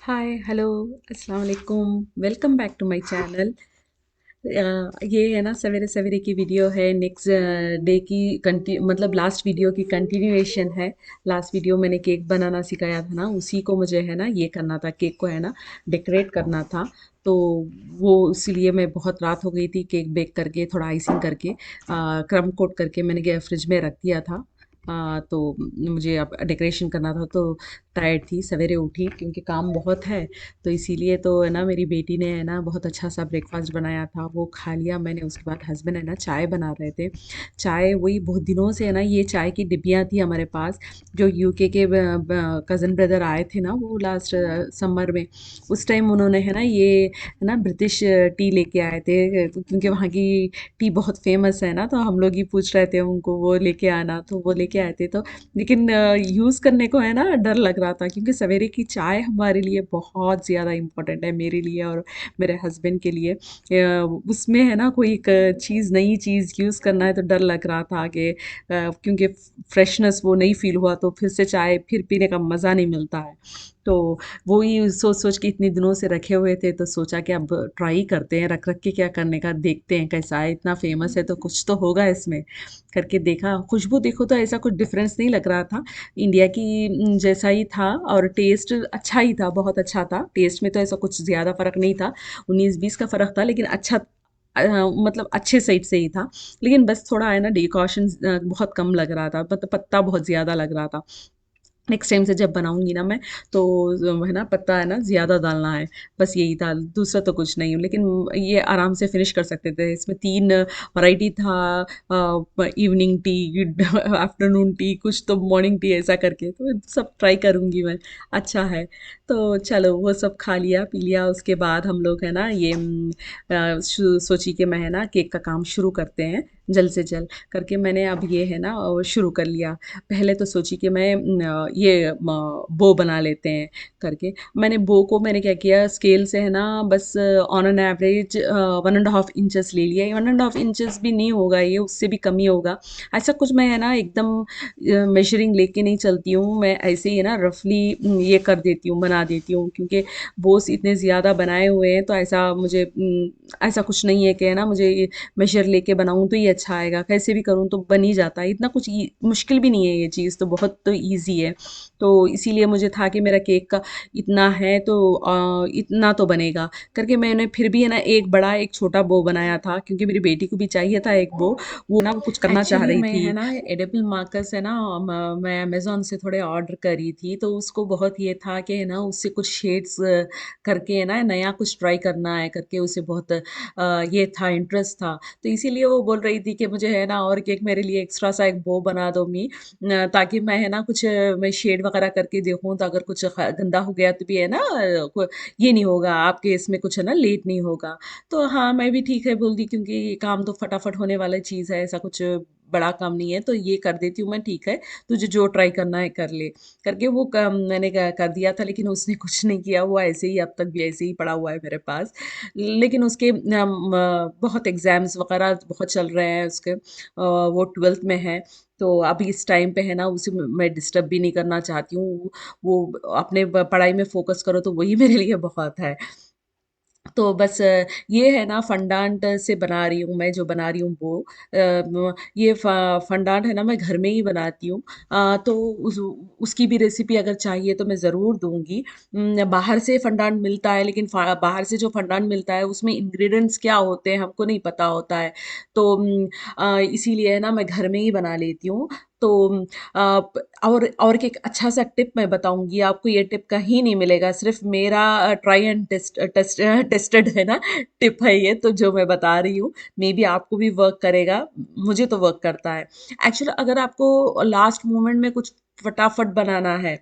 हाय hello अस्सलाम वालेकुम welcome back to my channel. ये है ना सवेरे सवेरे की वीडियो है। नेक्स्ट डे की मतलब लास्ट वीडियो की कंटिन्यूएशन है। लास्ट वीडियो मैंने केक बनाना सिखाया था ना, उसी को मुझे है ना ये करना था, केक को है ना डेकोरेट करना था। तो वो इसीलिए मैं बहुत रात हो गई थी, केक बेक करके थोड़ा आइसिंग करके क्रम कोट करके मैंने फ्रिज में रख दिया था। तो मुझे अब डेकोरेशन करना था, तो टायर्ड थी, सवेरे उठी क्योंकि काम बहुत है। तो इसीलिए तो है ना मेरी बेटी ने है ना बहुत अच्छा सा ब्रेकफास्ट बनाया था, वो खा लिया मैंने। उसके बाद हस्बैंड है ना चाय बना रहे थे। चाय वही बहुत दिनों से है ना, ये चाय की डिब्बियाँ थी हमारे पास, जो यूके के कज़न ब्रदर आए थे ना, वो लास्ट समर में। उस टाइम उन्होंने है ना ये है ना ब्रिटिश टी लेके आए थे, क्योंकि वहाँ की टी बहुत फेमस है ना, तो हम लोग ही पूछ रहे थे उनको वो लेके आना, तो वो लेके आए थे। तो लेकिन यूज़ करने को है ना डर लग रहा था, क्योंकि सवेरे की चाय हमारे लिए बहुत ज़्यादा इम्पोर्टेंट है, मेरे लिए और मेरे हस्बैंड के लिए। उसमें है ना कोई एक चीज़, नई चीज़ यूज़ करना है तो डर लग रहा था कि क्योंकि फ्रेशनेस वो नहीं फील हुआ तो फिर से चाय फिर पीने का मज़ा नहीं मिलता है। तो वो ही सोच सोच के इतने दिनों से रखे हुए थे, तो सोचा कि अब ट्राई करते हैं, रख रख के क्या करने का, देखते हैं कैसा है। इतना फेमस है तो कुछ तो होगा इसमें। करके देखा, खुशबू देखो तो ऐसा कुछ डिफरेंस नहीं लग रहा था, इंडिया की जैसा ही था। और टेस्ट अच्छा ही था, बहुत अच्छा था। टेस्ट में तो ऐसा कुछ ज़्यादा फ़र्क नहीं था, 19-20 का फ़र्क था, लेकिन अच्छा मतलब अच्छे साइड से ही था। लेकिन बस थोड़ा है ना डिकॉशन बहुत कम लग रहा था, मतलब पत्ता बहुत ज़्यादा लग रहा था। नेक्स्ट टाइम से जब बनाऊँगी ना मैं, तो है ना पत्ता है ना ज़्यादा डालना है, बस यही था, दूसरा तो कुछ नहीं। लेकिन ये आराम से फिनिश कर सकते थे। इसमें 3 वैरायटी था, इवनिंग टी, आफ्टरनून टी, कुछ तो मॉर्निंग टी, ऐसा करके। तो सब ट्राई करूँगी मैं, अच्छा है। तो चलो वो सब खा लिया, पी लिया, उसके बाद हम लोग है ना ये सोची कि मैं है ना केक का काम शुरू करते हैं, जल्द से जल्द करके मैंने अब ये है ना शुरू कर लिया। पहले तो सोची कि मैं ये बो बना लेते हैं करके। मैंने बो को मैंने क्या किया, स्केल से है ना बस ऑन एन एवरेज 1.5 इंचेस ले लिया। 1.5 इंचेस भी नहीं होगा ये, उससे भी कम ही होगा। ऐसा कुछ मैं है ना एकदम मेजरिंग लेके नहीं चलती हूँ, मैं ऐसे ही है ना रफली ये कर देती हूँ, बना देती हूँ। क्योंकि बोस इतने ज़्यादा बनाए हुए हैं, तो ऐसा मुझे ऐसा कुछ नहीं है कि है ना मुझे मेजर लेके बनाऊँ तो ये अच्छा आएगा, कैसे भी करूँ तो बन ही जाता है। इतना कुछ मुश्किल भी नहीं है, ये चीज़ तो बहुत तो ईज़ी है। तो इसीलिए मुझे था कि मेरा केक का इतना है तो इतना तो बनेगा करके मैंने फिर भी है ना एक बड़ा एक छोटा बो बनाया था, क्योंकि मेरी बेटी को भी चाहिए था एक बो। वो ना वो कुछ करना चाह रही मैं थी। है ना एडिबल मार्कर्स है ना, मैं अमेज़न से थोड़े ऑर्डर करी थी, तो उसको बहुत ये था कि है ना उससे कुछ शेड्स करके है ना नया कुछ ट्राई करना है करके, उसे बहुत ये था, इंटरेस्ट था। तो इसीलिए वो बोल रही थी कि मुझे है ना और केक मेरे लिए एक्स्ट्रा सा एक बो बना दो मी, ताकि मैं है ना कुछ मैं शेड वगैरह करके देखूँ, तो अगर कुछ गंदा हो गया तो भी है ना ये नहीं होगा, आपके इसमें कुछ है ना लेट नहीं होगा। तो हाँ मैं भी ठीक है बोल दी, क्योंकि ये काम तो फटाफट होने वाला चीज़ है, ऐसा कुछ बड़ा काम नहीं है, तो ये कर देती हूँ मैं, ठीक है तुझे जो ट्राई करना है कर ले करके। वो काम मैंने कर दिया था, लेकिन उसने कुछ नहीं किया, वो ऐसे ही अब तक भी ऐसे ही पड़ा हुआ है मेरे पास। लेकिन उसके बहुत एग्ज़ाम्स वगैरह बहुत चल रहे हैं उसके, वो 12th में है। तो अभी इस टाइम पे है ना उसे मैं डिस्टर्ब भी नहीं करना चाहती हूँ। वो अपने पढ़ाई में फोकस करो, तो वही मेरे लिए बहुत है। तो बस ये है ना फंडांट से बना रही हूँ मैं, जो बना रही हूँ वो ये फंडांट है ना मैं घर में ही बनाती हूँ। तो उसकी भी रेसिपी अगर चाहिए तो मैं ज़रूर दूंगी। बाहर से फंडांट मिलता है, लेकिन बाहर से जो फंडांट मिलता है उसमें इंग्रेडिएंट्स क्या होते हैं हमको नहीं पता होता है। तो इसीलिए है ना मैं घर में ही बना लेती हूँ। तो और एक अच्छा सा टिप मैं बताऊंगी आपको, ये टिप कहीं नहीं मिलेगा, सिर्फ मेरा ट्राई एंड टेस्टेड है ना टिप है ये, तो जो मैं बता रही हूँ मे बी आपको भी वर्क करेगा। मुझे तो वर्क करता है। एक्चुअली अगर आपको लास्ट मोमेंट में कुछ फटाफट बनाना है,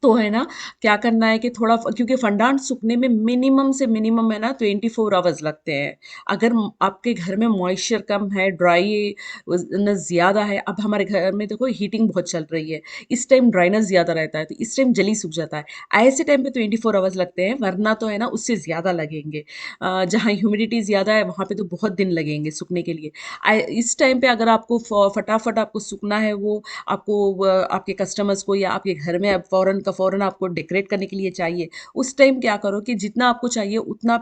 तो है ना क्या करना है कि थोड़ा क्योंकि फंडांट सूखने में मिनिमम से मिनिमम है ना 24 आवर्स लगते हैं। अगर आपके घर में मॉइस्चर कम है, ड्राई न ज़्यादा है, अब हमारे घर में देखो हीटिंग बहुत चल रही है, इस टाइम ड्राइनेस ज़्यादा रहता है, तो इस टाइम जल्दी सूख जाता है। ऐसे टाइम पे 24 आवर्स लगते हैं, वरना तो है ना उससे ज़्यादा लगेंगे। जहाँ ह्यूमिडिटी ज़्यादा है वहाँ पे तो बहुत दिन लगेंगे सूखने के लिए। इस टाइम पे अगर आपको फटाफट आपको सूखना है, वो आपको आपके कस्टमर्स को या आपके घर में अब फ़ौरन का फ़ौरन आपको डेकोरेट करने के लिए चाहिए, उस टाइम क्या करो कि जितना आपको चाहिए उतना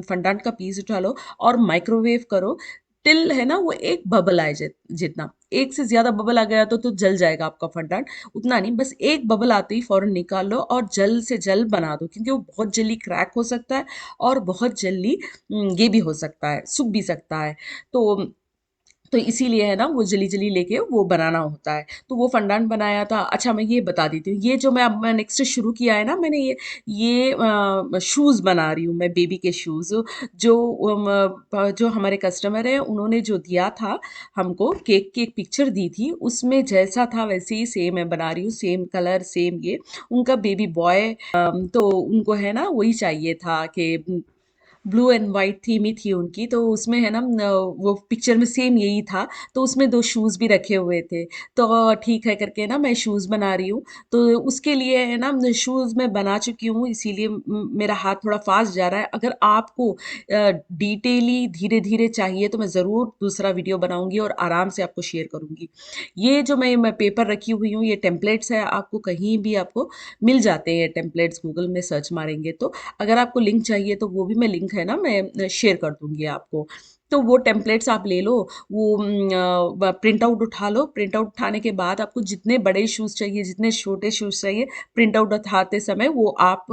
फंडांट का पीस उठा लो और माइक्रोवेव करो टिल है ना वो एक बबल आए जितना। एक से ज़्यादा बबल आ गया तो जल जाएगा आपका फंडांट। उतना नहीं, बस एक बबल आते ही फ़ौरन निकाल लो और जल्द से जल्द बना दो, क्योंकि वो बहुत जल्दी क्रैक हो सकता है और बहुत जल्दी ये भी हो सकता है, सूख भी सकता है। तो इसीलिए है ना वो जली जली लेके वो बनाना होता है। तो वो फंडान बनाया था। अच्छा मैं ये बता देती हूँ, ये जो मैं नेक्स्ट शुरू किया है ना मैंने ये शूज़ बना रही हूँ मैं, बेबी के शूज़ जो जो हमारे कस्टमर है उन्होंने जो दिया था हमको, केक की एक पिक्चर दी थी, उसमें जैसा था वैसे ही सेम मैं बना रही हूँ, सेम कलर सेम ये। उनका बेबी बॉय तो उनको है ना वही चाहिए था कि ब्लू एंड वाइट थीम ही थी उनकी, तो उसमें है ना वो पिक्चर में सेम यही था। तो उसमें दो शूज़ भी रखे हुए थे। तो ठीक है करके ना मैं शूज़ बना रही हूँ। तो उसके लिए है ना शूज़ मैं बना चुकी हूँ, इसीलिए मेरा हाथ थोड़ा फास्ट जा रहा है। अगर आपको डिटेली धीरे धीरे चाहिए तो मैं ज़रूर दूसरा वीडियो बनाऊंगी और आराम से आपको शेयर करूंगी। ये जो मैं पेपर रखी हुई हूँ ये टेम्पलेट्स है, आपको कहीं भी आपको मिल जाते हैं टेम्पलेट्स, गूगल में सर्च मारेंगे तो। अगर आपको लिंक चाहिए तो वो भी मैं लिंक है ना मैं शेयर कर दूंगी आपको। तो वो टेम्पलेट्स आप ले लो, वो प्रिंट आउट उठा लो। प्रिंट आउट उठाने के बाद आपको जितने बड़े शूज़ चाहिए जितने छोटे शूज़ चाहिए, प्रिंट आउट उठाते समय वो आप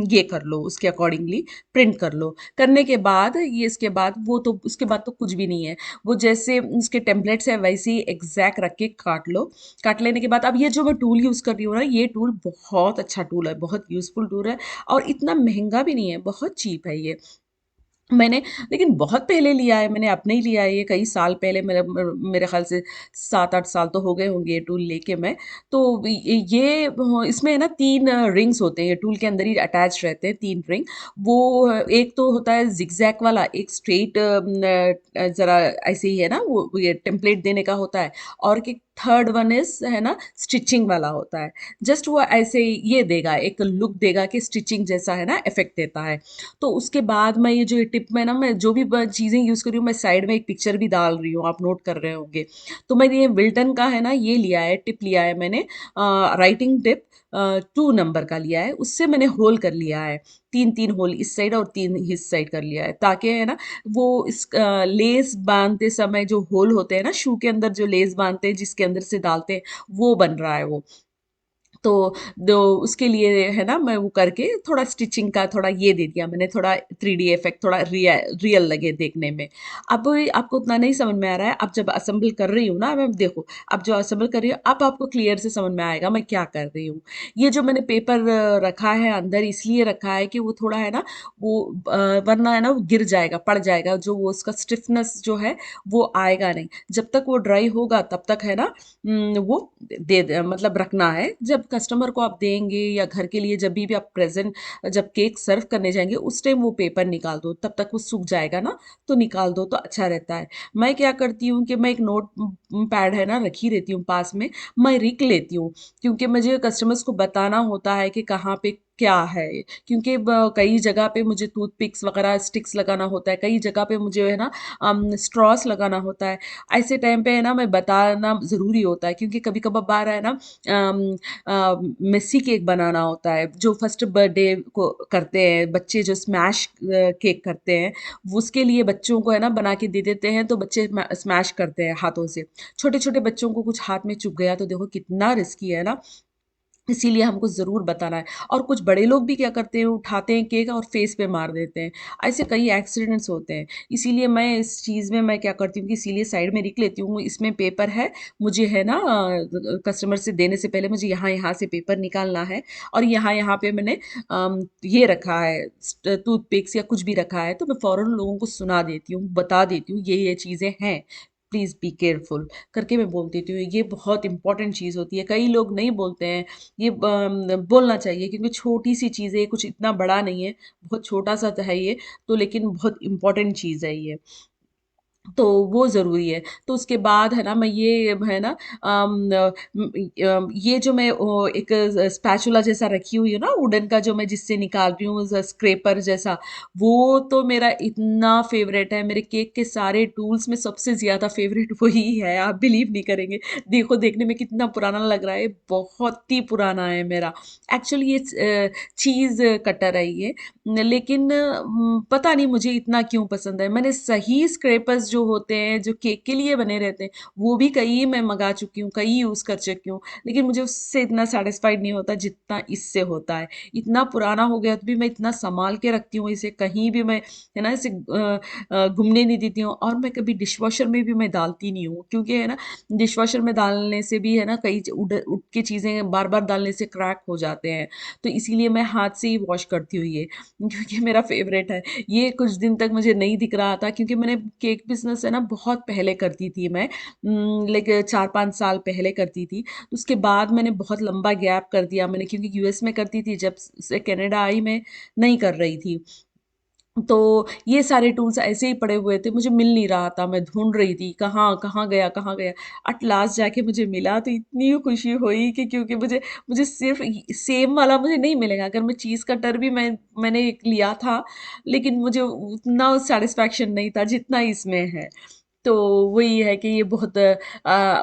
ये कर लो, उसके अकॉर्डिंगली प्रिंट कर लो। करने के बाद ये इसके बाद वो तो उसके बाद तो कुछ भी नहीं है। वो जैसे उसके टेम्पलेट्स है वैसे ही एग्जैक्ट रख के काट लो। काट लेने के बाद अब ये जो मैं टूल यूज़ कर रही हूँ ना, ये टूल बहुत अच्छा टूल है, बहुत यूज़फुल टूल है और इतना महंगा भी नहीं है, बहुत चीप है ये। मैंने लेकिन बहुत पहले लिया है, मैंने अपने ही लिया है ये, कई साल पहले, मेरे ख्याल से 7-8 साल तो हो गए होंगे ये टूल लेके मैं। तो ये इसमें है ना 3 रिंग्स होते हैं, ये टूल के अंदर ही अटैच रहते हैं 3 रिंग। वो एक तो होता है ज़िगज़ैग वाला, एक स्ट्रेट ज़रा ऐसे ही है ना वो ये टेम्पलेट देने का होता है, और एक थर्ड वन इज़ है ना स्टिचिंग वाला होता है। जस्ट वो ऐसे ये देगा, एक लुक देगा कि स्टिचिंग जैसा है ना इफ़ेक्ट देता है। तो उसके बाद मैं ये जो ये टिप में ना मैं जो भी चीज़ें यूज़ कर रही हूँ, मैं साइड में एक पिक्चर भी डाल रही हूँ, आप नोट कर रहे होंगे। तो मैंने ये विल्टन का है ना ये लिया है, टिप लिया है मैंने, राइटिंग टिप 2 नंबर का लिया है। उससे मैंने होल कर लिया है, 3-3 होल इस साइड और 3 इस साइड कर लिया है, ताकि है ना वो इस लेस बांधते समय जो होल होते हैं ना शू के अंदर, जो लेस बांधते हैं जिसके अंदर से डालते हैं, वो बन रहा है वो। तो दो उसके लिए है ना मैं वो करके थोड़ा स्टिचिंग का थोड़ा ये दे दिया मैंने, थोड़ा 3D इफेक्ट, थोड़ा रियल लगे देखने में। अब आपको उतना नहीं समझ में आ रहा है, अब जब असेंबल कर रही हूँ ना, अब देखो, अब जो असेंबल कर रही हूँ अब आपको क्लियर से समझ में आएगा मैं क्या कर रही हूँ। ये जो मैंने पेपर रखा है अंदर इसलिए रखा है कि वो थोड़ा है ना वो वरना है ना वो गिर जाएगा, पड़ जाएगा, जो वो उसका स्टिफनेस जो है वो आएगा नहीं। जब तक वो ड्राई होगा तब तक है ना वो मतलब रखना है। जब कस्टमर को आप देंगे या घर के लिए जब भी आप प्रेजेंट, जब केक सर्व करने जाएंगे उस टाइम वो पेपर निकाल दो, तब तक वो सूख जाएगा ना, तो निकाल दो तो अच्छा रहता है। मैं क्या करती हूँ कि मैं एक नोट पैड है ना रखी रहती हूँ पास में, मैं लिख लेती हूँ, क्योंकि मुझे कस्टमर्स को बताना होता है कि कहाँ पे क्या है। क्योंकि कई जगह पे मुझे टूथपिक्स वगैरह स्टिक्स लगाना होता है, कई जगह पे मुझे है ना स्ट्रॉस लगाना होता है। ऐसे टाइम पे है ना मैं बताना ज़रूरी होता है, क्योंकि कभी कभार है ना मेसी केक बनाना होता है, जो फर्स्ट बर्थडे को करते हैं बच्चे, जो स्मैश केक करते हैं, वो उसके लिए बच्चों को है ना बना के दे देते हैं, तो बच्चे स्मैश करते हैं हाथों से। छोटे छोटे बच्चों को कुछ हाथ में चुभ गया तो देखो कितना रिस्की है ना, इसीलिए हमको ज़रूर बताना है। और कुछ बड़े लोग भी क्या करते हैं, उठाते हैं केक और फेस पे मार देते हैं। ऐसे कई एक्सीडेंट्स होते हैं। इसीलिए मैं इस चीज़ में मैं क्या करती हूँ कि इसीलिए साइड में लिख लेती हूँ, इसमें पेपर है, मुझे है ना कस्टमर से देने से पहले मुझे यहाँ-यहाँ से पेपर निकालना है, और यहाँ-यहाँ पे मैंने ये रखा है टूथपिक्स या कुछ भी रखा है, तो मैं फ़ौरन लोगों को सुना देती हूँ, बता देती हूँ ये चीज़ें हैं, प्लीज़ बी केयरफुल करके मैं बोल देती हूँ। ये बहुत इंपॉर्टेंट चीज़ होती है, कई लोग नहीं बोलते हैं। ये बोलना चाहिए, क्योंकि छोटी सी चीज़ है, कुछ इतना बड़ा नहीं है, बहुत छोटा सा तो है ये, तो लेकिन बहुत इम्पोर्टेंट चीज़ है ये। तो वो ज़रूरी है। तो उसके बाद है ना मैं ये है ना ये जो मैं एक स्पैचुला जैसा रखी हुई हूँ ना वुडन का, जो मैं जिससे निकाल रही हूँ स्क्रैपर जैसा, वो तो मेरा इतना फेवरेट है। मेरे केक के सारे टूल्स में सबसे ज़्यादा फेवरेट वही है, आप बिलीव नहीं करेंगे। देखो देखने में कितना पुराना लग रहा है, बहुत ही पुराना है मेरा। एक्चुअली ये चीज़ कटर है ये, लेकिन पता नहीं मुझे इतना क्यों पसंद है। मैंने सही स्क्रैपर्स जो होते हैं जो केक के लिए बने रहते हैं, वो भी कई मैं मंगा चुकी हूँ, कई यूज़ कर चुकी हूँ, लेकिन मुझे उससे इतना सेटिस्फाइड नहीं होता जितना इससे होता है। इतना पुराना हो गया तो भी मैं इतना संभाल के रखती हूँ इसे, कहीं भी मैं है ना इसे घूमने नहीं देती हूँ। और मैं कभी डिशवॉशर में भी मैं डालती नहीं हूँ, क्योंकि है ना डिशवॉशर में डालने से भी है ना कई उड़ उठ के चीज़ें बार बार डालने से क्रैक हो जाते हैं। तो इसीलिए मैं हाथ से ही वॉश करती हूँ ये, क्योंकि मेरा फेवरेट है। ये कुछ दिन तक मुझे नहीं दिख रहा था, क्योंकि मैंने केक बिजनेस है ना बहुत पहले करती थी मैं, लाइक 4-5 साल पहले करती थी। उसके बाद मैंने बहुत लंबा गैप कर दिया मैंने, क्योंकि यूएस में करती थी, जब से कनाडा आई मैं नहीं कर रही थी। तो ये सारे टूल्स ऐसे ही पड़े हुए थे, मुझे मिल नहीं रहा था, मैं ढूंढ रही थी कहाँ कहाँ गया कहाँ गया। एट लास्ट जाके मुझे मिला, तो इतनी खुशी हुई कि, क्योंकि मुझे मुझे सिर्फ सेम वाला मुझे नहीं मिलेगा। अगर मैं चीज़ कटर भी मैंने एक लिया था, लेकिन मुझे उतना सेटिस्फैक्शन नहीं था जितना इसमें है। तो वही है कि ये बहुत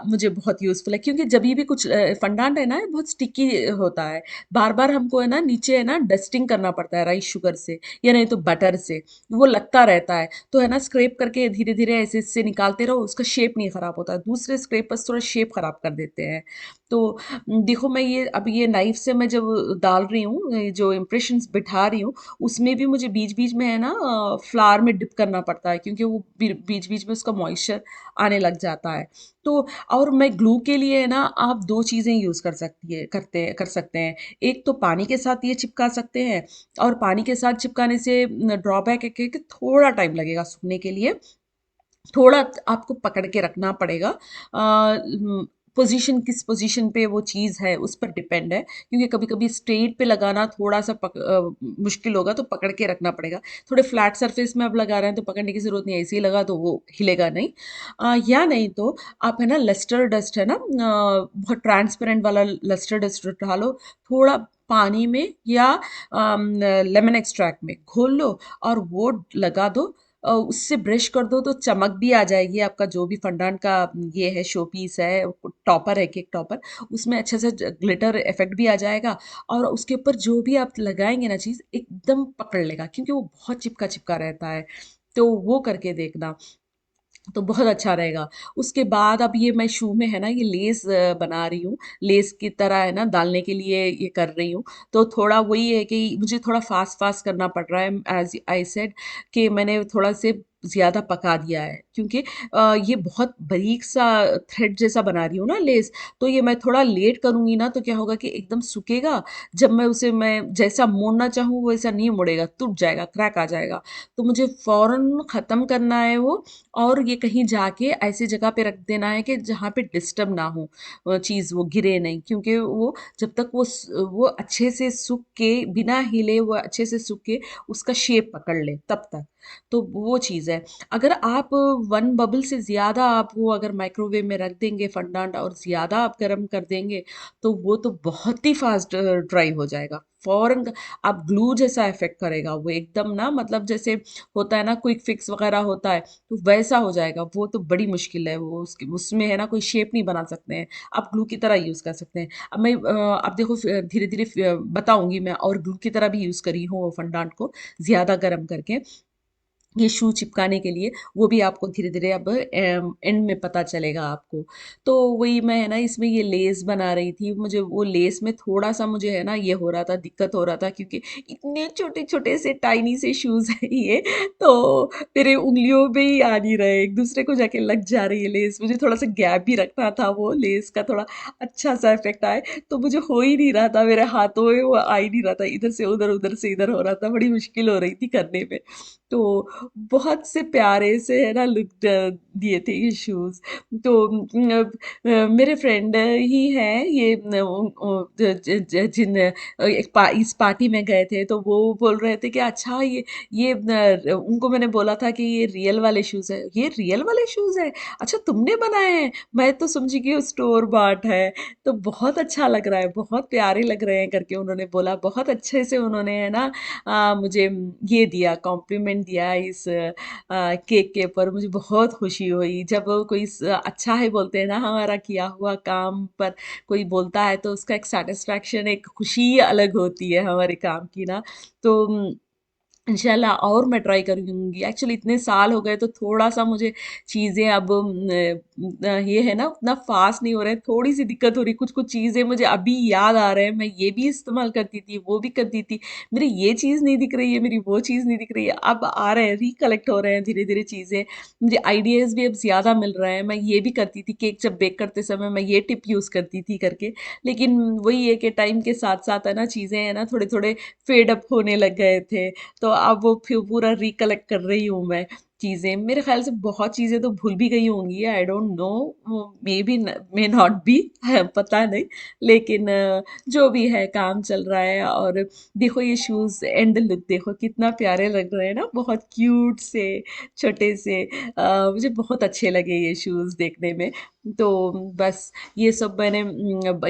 मुझे बहुत यूज़फुल है, क्योंकि जभी भी कुछ फंडांट है ना, ये बहुत स्टिकी होता है। बार बार हमको है ना नीचे है ना डस्टिंग करना पड़ता है राइस शुगर से, या नहीं तो बटर से, वो लगता रहता है। तो है ना स्क्रैप करके धीरे धीरे ऐसे इससे निकालते रहो, उसका शेप नहीं खराब होता। दूसरे स्क्रैपर्स थोड़ा शेप खराब कर देते हैं। तो देखो मैं ये अब ये नाइफ से मैं जब डाल रही हूँ, ये जो इम्प्रेशंस बिठा रही हूँ, उसमें भी मुझे बीच बीच में है ना फ्लावर में डिप करना पड़ता है, क्योंकि वो बीच बीच में उसका मॉइस्चर आने लग जाता है। तो और मैं ग्लू के लिए है ना, आप दो चीज़ें यूज़ कर सकते हैं। एक तो पानी के साथ ये चिपका सकते हैं, और पानी के साथ चिपकाने से ड्रॉबैक है कि थोड़ा टाइम लगेगा सूखने के लिए, थोड़ा आपको पकड़ के रखना पड़ेगा। पोजीशन किस पोजीशन पे वो चीज़ है उस पर डिपेंड है, क्योंकि कभी कभी स्ट्रेट पे लगाना थोड़ा सा मुश्किल होगा, तो पकड़ के रखना पड़ेगा। थोड़े फ्लैट सरफेस में आप लगा रहे हैं तो पकड़ने की ज़रूरत नहीं, ऐसे ही लगा तो वो हिलेगा नहीं। या नहीं तो आप है ना लस्टर डस्ट है ना, बहुत ट्रांसपेरेंट वाला लस्टर डस्ट उठा लो, थोड़ा पानी में या लेमन एक्सट्रैक्ट में घोल लो, और वो लगा दो। उससे ब्रश कर दो तो चमक भी आ जाएगी। आपका जो भी फंडान का ये है शो पीस है, टॉपर है केक टॉपर, उसमें अच्छे से ग्लिटर इफेक्ट भी आ जाएगा। और उसके ऊपर जो भी आप लगाएंगे ना चीज़ एकदम पकड़ लेगा, क्योंकि वो बहुत चिपका चिपका रहता है। तो वो करके देखना, तो बहुत अच्छा रहेगा। उसके बाद अब ये मैं शू में है ना ये लेस बना रही हूँ, लेस की तरह है ना डालने के लिए ये कर रही हूँ। तो थोड़ा वही है कि मुझे थोड़ा फास्ट फास्ट करना पड़ रहा है, एज आई सेड कि मैंने थोड़ा से ज़्यादा पका दिया है, क्योंकि ये बहुत बारीक सा थ्रेड जैसा बना रही हूँ ना लेस। तो ये मैं थोड़ा लेट करूँगी ना, तो क्या होगा कि एकदम सूखेगा, जब मैं जैसा मोड़ना चाहूँ वैसा नहीं मुड़ेगा, टूट जाएगा, क्रैक आ जाएगा। तो मुझे फ़ौरन ख़त्म करना है वो, और ये कहीं जाके ऐसी जगह पे रख देना है कि जहाँ पे डिस्टर्ब ना हो चीज़, वो गिरे नहीं, क्योंकि वो जब तक वो अच्छे से सूख के बिना हिले वो अच्छे से सूख के उसका शेप पकड़ ले तब तक। तो वो चीज़ है। अगर आप 1 बबल से ज़्यादा आप वो अगर माइक्रोवेव में रख देंगे फंडांट, और ज़्यादा आप गर्म कर देंगे, तो वो तो बहुत ही फास्ट ड्राई हो जाएगा फ़ौरन। आप ग्लू जैसा इफ़ेक्ट करेगा वो एकदम ना, मतलब जैसे होता है ना क्विक फिक्स वगैरह होता है, तो वैसा हो जाएगा। वो तो बड़ी मुश्किल है, वो उसमें है ना कोई शेप नहीं बना सकते हैं, आप ग्लू की तरह यूज़ कर सकते हैं। अब देखो धीरे धीरे बताऊंगी मैं, और ग्लू की तरह भी यूज़ करी हूँ वो फंडांट को ज़्यादा गर्म करके ये शू चिपकाने के लिए। वो भी आपको धीरे धीरे अब एंड में पता चलेगा आपको। तो वही मैं है ना इसमें ये लेस बना रही थी, मुझे वो लेस में थोड़ा सा मुझे है ना ये हो रहा था, दिक्कत हो रहा था, क्योंकि इतने छोटे छोटे से टाइनी से शूज़ हैं ये। तो मेरे उंगलियों में ही आ नहीं रहे, एक दूसरे को जाके लग जा रही है लेस। मुझे थोड़ा सा गैप भी रखना था, वो लेस का थोड़ा अच्छा सा इफेक्ट आए, तो मुझे हो ही नहीं रहा था, मेरे हाथों में वो आ ही नहीं रहा था, इधर से उधर उधर से इधर हो रहा था, बड़ी मुश्किल हो रही थी करने में। तो बहुत से प्यारे से है ना लुक दिए थे ये शूज़। तो मेरे फ्रेंड ही हैं ये इस पार्टी में गए थे तो वो बोल रहे थे कि अच्छा ये उनको मैंने बोला था कि ये रियल वाले शूज़ है, ये रियल वाले शूज़ है, अच्छा तुमने बनाए हैं, मैं तो समझी कि वो स्टोर बॉट है। तो बहुत अच्छा लग रहा है, बहुत प्यारे लग रहे हैं करके उन्होंने बोला, बहुत अच्छे से उन्होंने है ना मुझे ये दिया, कॉम्प्लीमेंट दिया इस केक के ऊपर। मुझे बहुत खुशी हुई जब वो कोई अच्छा है बोलते हैं ना, हमारा किया हुआ काम पर कोई बोलता है तो उसका एक सेटिस्फैक्शन, एक खुशी अलग होती है हमारे काम की ना। तो इंशाल्लाह और मैं ट्राई करूँगी। एक्चुअली इतने साल हो गए तो थोड़ा-सा मुझे चीज़ें अब ये है ना उतना फ़ास्ट नहीं हो रहा है, थोड़ी-सी दिक्कत हो रही है। कुछ-कुछ चीज़ें मुझे अभी याद आ रहे हैं, मैं ये भी इस्तेमाल करती थी, वो भी करती थी। मेरी ये चीज़ नहीं दिख रही है, मेरी वो चीज़ नहीं दिख रही है। अब आ रहे हैं, रिकलेक्ट हो रहे हैं धीरे-धीरे चीज़ें। मुझे आइडियाज़ भी अब ज़्यादा मिल रहे हैं। मैं ये भी करती थी, केक जब बेक करते समय मैं ये टिप यूज़ करती थी करके। लेकिन वही है कि टाइम के साथ-साथ है ना चीज़ें है ना थोड़े-थोड़े फेड अप होने लग गए थे। तो अब वो फिर पूरा रिकलेक्ट कर रही हूँ मैं चीज़ें। मेरे ख़्याल से बहुत चीज़ें तो भूल भी गई होंगी, I don't know, may be may not be पता नहीं। लेकिन जो भी है काम चल रहा है। और देखो ये शूज़ एंड लुक देखो कितना प्यारे लग रहे हैं ना, बहुत क्यूट से, छोटे से। मुझे बहुत अच्छे लगे ये शूज़ देखने में। तो बस ये सब मैंने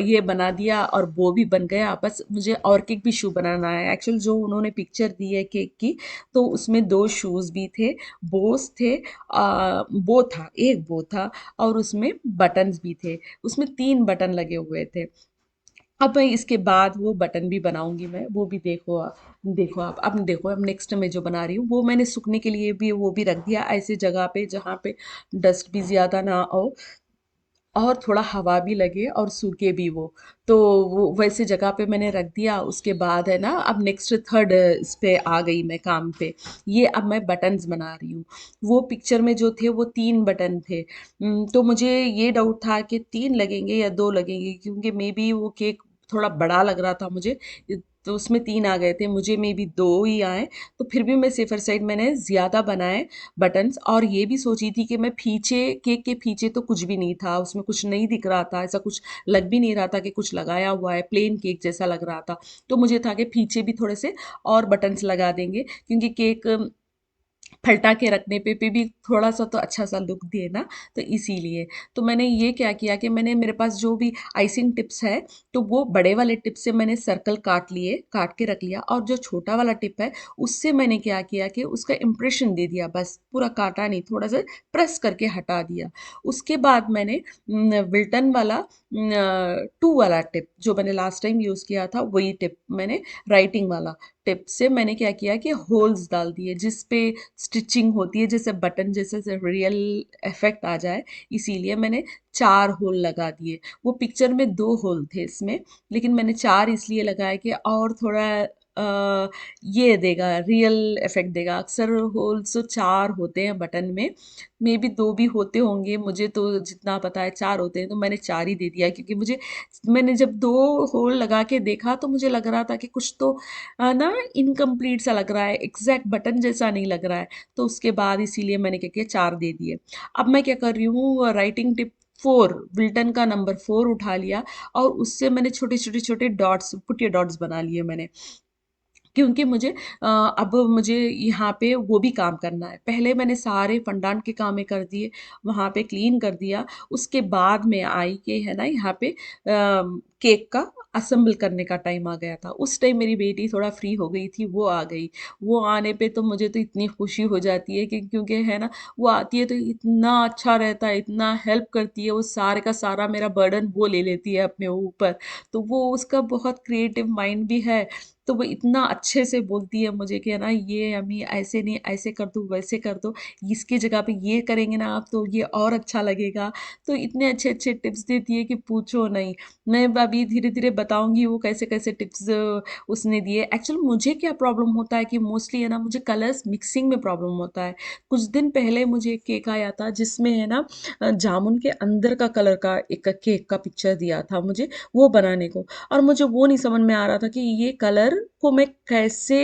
ये बना दिया और वो भी बन गया। बस मुझे और केक भी शू बनाना है। एक्चुअल जो उन्होंने पिक्चर दी है केक की, तो उसमें 2 शूज़ भी थे, बोस थे, बो था, एक बो था और उसमें बटन्स भी थे। उसमें 3 बटन लगे हुए थे। अब मैं इसके बाद वो बटन भी बनाऊँगी मैं, वो भी देखो आप। अब देखो अब नेक्स्ट मैं जो बना रही हूँ, वो मैंने सूखने के लिए भी वो भी रख दिया ऐसी जगह पे जहाँ पे डस्ट भी ज़्यादा ना हो और थोड़ा हवा भी लगे और सूखे भी वो। तो वो वैसे जगह पे मैंने रख दिया। उसके बाद है ना अब नेक्स्ट थर्ड इस पे आ गई मैं काम पे। ये अब मैं बटन्स बना रही हूँ। वो पिक्चर में जो थे वो 3 बटन थे। तो मुझे ये डाउट था कि 3 लगेंगे या 2 लगेंगे क्योंकि मे बी वो केक थोड़ा बड़ा लग रहा था मुझे। तो उसमें 3 आ गए थे, मुझे मे बी 2 ही आए। तो फिर भी मैं सेफर साइड मैंने ज़्यादा बनाए बटन्स। और ये भी सोची थी कि मैं पीछे केक के पीछे तो कुछ भी नहीं था, उसमें कुछ नहीं दिख रहा था, ऐसा कुछ लग भी नहीं रहा था कि कुछ लगाया हुआ है, प्लेन केक जैसा लग रहा था। तो मुझे था कि पीछे भी थोड़े से और बटन्स लगा देंगे क्योंकि केक पलटा के रखने पे भी थोड़ा सा तो अच्छा सा लुक दिए ना। तो इसीलिए तो मैंने ये क्या किया कि मैंने मेरे पास जो भी आइसिंग टिप्स है तो वो बड़े वाले टिप से मैंने सर्कल काट लिए, काट के रख लिया। और जो छोटा वाला टिप है उससे मैंने क्या किया कि उसका इम्प्रेशन दे दिया, बस पूरा काटा नहीं, थोड़ा सा प्रेस करके हटा दिया। उसके बाद मैंने विल्टन वाला 2 वाला टिप जो मैंने लास्ट टाइम यूज़ किया था वही टिप मैंने, राइटिंग वाला टिप से मैंने क्या किया कि होल्स डाल दिए जिस पे स्टिचिंग होती है, जैसे बटन जैसे से रियल इफेक्ट आ जाए। इसीलिए मैंने 4 होल लगा दिए। वो पिक्चर में 2 होल थे इसमें, लेकिन मैंने 4 इसलिए लगाए कि और थोड़ा ये देगा, रियल इफेक्ट देगा। अक्सर होल्स तो 4 होते हैं बटन में, मे बी 2 भी होते होंगे, मुझे तो जितना पता है 4 होते हैं, तो मैंने 4 ही दे दिया क्योंकि मुझे, मैंने जब 2 होल लगा के देखा तो मुझे लग रहा था कि कुछ तो ना इनकम्प्लीट सा लग रहा है, एग्जैक्ट बटन जैसा नहीं लग रहा है। तो उसके बाद इसीलिए मैंने क्या किया 4 दे दिए। अब मैं क्या कर रही हूँ, राइटिंग टिप 4, विल्टन का नंबर 4 उठा लिया और उससे मैंने छोटे छोटे छोटे डॉट्स, पुट्टे डॉट्स बना लिए मैंने। क्योंकि मुझे अब मुझे यहाँ पे वो भी काम करना है। पहले मैंने सारे फंडांट के काम कर दिए, वहाँ पे क्लीन कर दिया। उसके बाद में आई के है ना यहाँ पे केक का असेंबल करने का टाइम आ गया था। उस टाइम मेरी बेटी थोड़ा फ्री हो गई थी, वो आ गई। वो आने पे तो मुझे तो इतनी खुशी हो जाती है कि क्योंकि है ना वो आती है तो इतना अच्छा रहता है, इतना हेल्प करती है, वो सारे का सारा मेरा बर्डन वो ले लेती है अपने ऊपर। तो वो उसका बहुत क्रिएटिव माइंड भी है। तो वो इतना अच्छे से बोलती है मुझे कि है ना ये अम्मी ऐसे नहीं, ऐसे कर दो, वैसे कर दो, इसकी जगह पे ये करेंगे ना आप तो ये और अच्छा लगेगा। तो इतने अच्छे अच्छे टिप्स देती है कि पूछो नहीं। मैं अभी धीरे धीरे बताऊंगी वो कैसे कैसे टिप्स उसने दिए। एक्चुअल मुझे क्या प्रॉब्लम होता है कि मोस्टली है ना मुझे कलर्स मिक्सिंग में प्रॉब्लम होता है। कुछ दिन पहले मुझे एक केक आया था जिसमें है ना जामुन के अंदर का कलर का एक केक का पिक्चर दिया था मुझे वो बनाने को। और मुझे वो नहीं समझ में आ रहा था कि ये कलर को मैं कैसे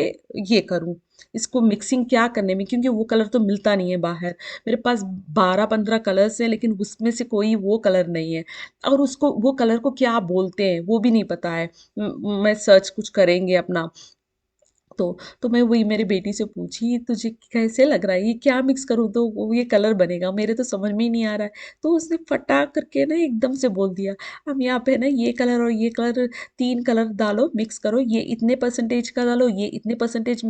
ये करूं। इसको मिक्सिंग क्या करने में, क्योंकि वो कलर तो मिलता नहीं है बाहर। मेरे पास 12-15 कलर्स हैं, लेकिन उसमें से कोई वो कलर नहीं है, और उसको वो कलर को क्या बोलते हैं वो भी नहीं पता है। मैं सर्च कुछ करेंगे अपना, तो मैं वही मेरी बेटी से पूछी, तुझे कैसे लग रहा है, ये क्या मिक्स करूँ तो वो ये कलर बनेगा, मेरे तो समझ में ही नहीं आ रहा है। तो उसने फटाक करके ना एकदम से बोल दिया, हम यहाँ पे ना ये कलर और ये कलर, 3 कलर डालो, मिक्स करो, ये इतने परसेंटेज का डालो, ये इतने परसेंटेज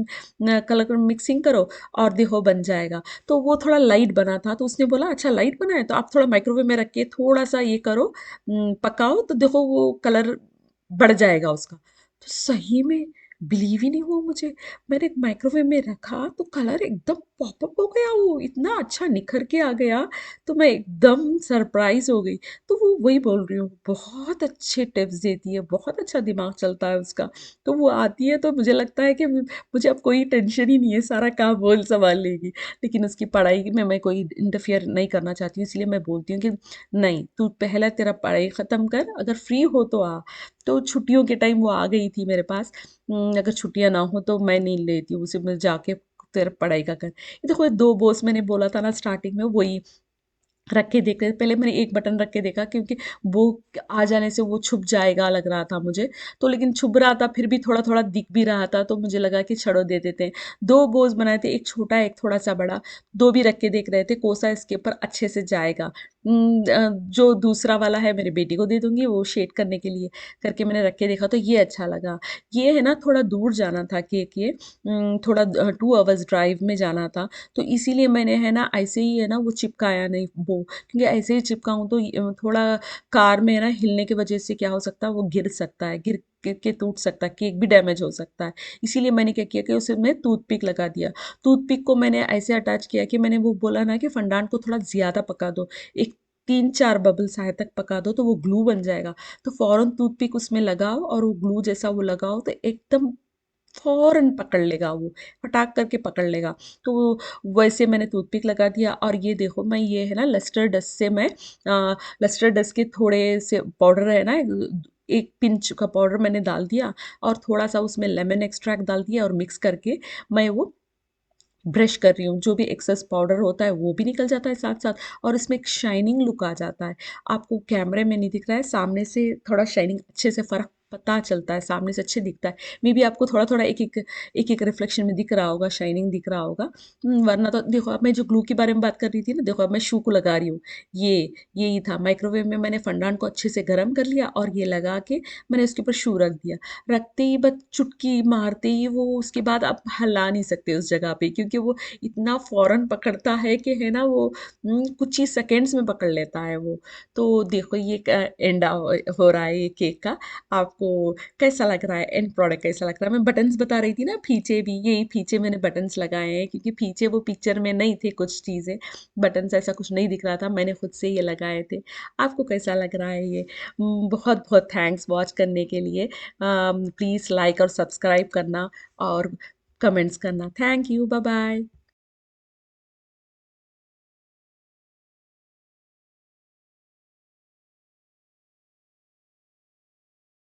कलर मिक्सिंग करो, और देखो बन जाएगा। तो वो थोड़ा लाइट बना था, तो उसने बोला अच्छा लाइट बना है तो आप थोड़ा माइक्रोवेव में रख के थोड़ा सा ये करो, पकाओ, तो देखो वो कलर बढ़ जाएगा उसका। तो सही में बिलीव ही नहीं हुआ मुझे। मैंने माइक्रोवेव में रखा तो कलर एकदम पॉपअप हो गया, वो इतना अच्छा निखर के आ गया। तो मैं एकदम सरप्राइज हो गई। तो वो वही बोल रही हूँ, बहुत अच्छे टिप्स देती है, बहुत अच्छा दिमाग चलता है उसका। तो वो आती है तो मुझे लगता है कि मुझे अब कोई टेंशन ही नहीं है, सारा काम बोल संभाल लेगी। लेकिन उसकी पढ़ाई में मैं कोई इंटरफियर नहीं करना चाहती हूँ, इसलिए मैं बोलती हूँ कि नहीं, तू पहले तेरा पढ़ाई ख़त्म कर, अगर फ्री हो तो आ। तो छुट्टियों के टाइम वो आ गई थी मेरे पास। अगर छुट्टियाँ ना हो तो मैं नहीं लेती हूँ उसे, मैं जाके तेरा पढ़ाई का कर। ये देखो, 2 बॉस मैंने बोला था ना स्टार्टिंग में, वही रख के देख रहे थे। पहले मैंने एक बटन रख के देखा, क्योंकि वो आ जाने से वो छुप जाएगा लग रहा था मुझे। तो लेकिन छुप रहा था, फिर भी थोड़ा थोड़ा दिख भी रहा था, तो मुझे लगा कि छड़ो दे देते हैं। 2 बोझ बनाए थे, एक छोटा एक थोड़ा सा बड़ा। दो भी रख के देख रहे थे कोसा इसके ऊपर अच्छे से जाएगा। जो दूसरा वाला है मेरी बेटी को दे दूंगी, वो शेड करने के लिए करके मैंने रख के देखा, तो ये अच्छा लगा। ये है ना, थोड़ा दूर जाना था केक, ये थोड़ा 2 आवर्स ड्राइव में जाना था। तो इसीलिए मैंने है ना ऐसे ही है ना वो चिपकाया नहीं वो, क्योंकि ऐसे ही चिपकाऊँ तो थोड़ा कार में है ना हिलने की वजह से क्या हो सकता है, वो गिर सकता है, गिर के टूट सकता है, केक भी डैमेज हो सकता है। इसीलिए मैंने क्या किया कि उसे मैं टूथपिक लगा दिया। टूथपिक को मैंने ऐसे अटैच किया कि मैंने वो बोला ना कि फंडान को थोड़ा ज़्यादा पका दो, एक 3-4 बबल्स आए तक पका दो, तो वो ग्लू बन जाएगा। तो फ़ौरन टूथपिक उसमें लगाओ, और वो ग्लू जैसा वो लगाओ तो एकदम फ़ौरन पकड़ लेगा वो, फटाक करके पकड़ लेगा। तो वैसे मैंने टूथपिक लगा दिया, और ये देखो मैं ये है ना लस्टर डस्ट से मैं लस्टर डस्ट के थोड़े से पाउडर है ना, एक पिंच का पाउडर मैंने डाल दिया, और थोड़ा सा उसमें लेमन एक्सट्रैक्ट डाल दिया, और मिक्स करके मैं वो ब्रश कर रही हूँ। जो भी एक्सेस पाउडर होता है वो भी निकल जाता है साथ साथ, और इसमें एक शाइनिंग लुक आ जाता है। आपको कैमरे में नहीं दिख रहा है, सामने से थोड़ा शाइनिंग अच्छे से फ़र्क पता चलता है, सामने से अच्छे दिखता है। मे बी आपको थोड़ा थोड़ा एक एक रिफ्लेक्शन में दिख रहा होगा, शाइनिंग दिख रहा होगा। वरना तो देखो, अब मैं जो ग्लू के बारे में बात कर रही थी ना, देखो अब मैं शू को लगा रही हूँ। ये यही था, माइक्रोवेव में मैंने फंडान को अच्छे से गर्म कर लिया, और ये लगा के मैंने उसके ऊपर शू रख दिया। रखते ही बस चुटकी मारते ही वो, उसके बाद आप हिला नहीं सकते उस जगह पे, क्योंकि वो इतना फ़ौरन पकड़ता है कि है ना वो कुछ ही सेकंड्स में पकड़ लेता है वो। तो देखो ये एंड हो रहा है ये केक का। आपको कैसा लग रहा है, एंड प्रोडक्ट कैसा लग रहा है? मैं बटन्स बता रही थी ना, फीचे भी, यही फीचे मैंने बटन्स लगाए हैं, क्योंकि फीचे वो पिक्चर में नहीं थे कुछ चीज़ें, बटन्स ऐसा कुछ नहीं दिख रहा था, मैंने खुद से ये लगाए थे। आपको कैसा लग रहा है ये? बहुत बहुत थैंक्स वॉच करने के लिए। प्लीज़ लाइक और सब्सक्राइब करना, और कमेंट्स करना। Thank you, bye bye.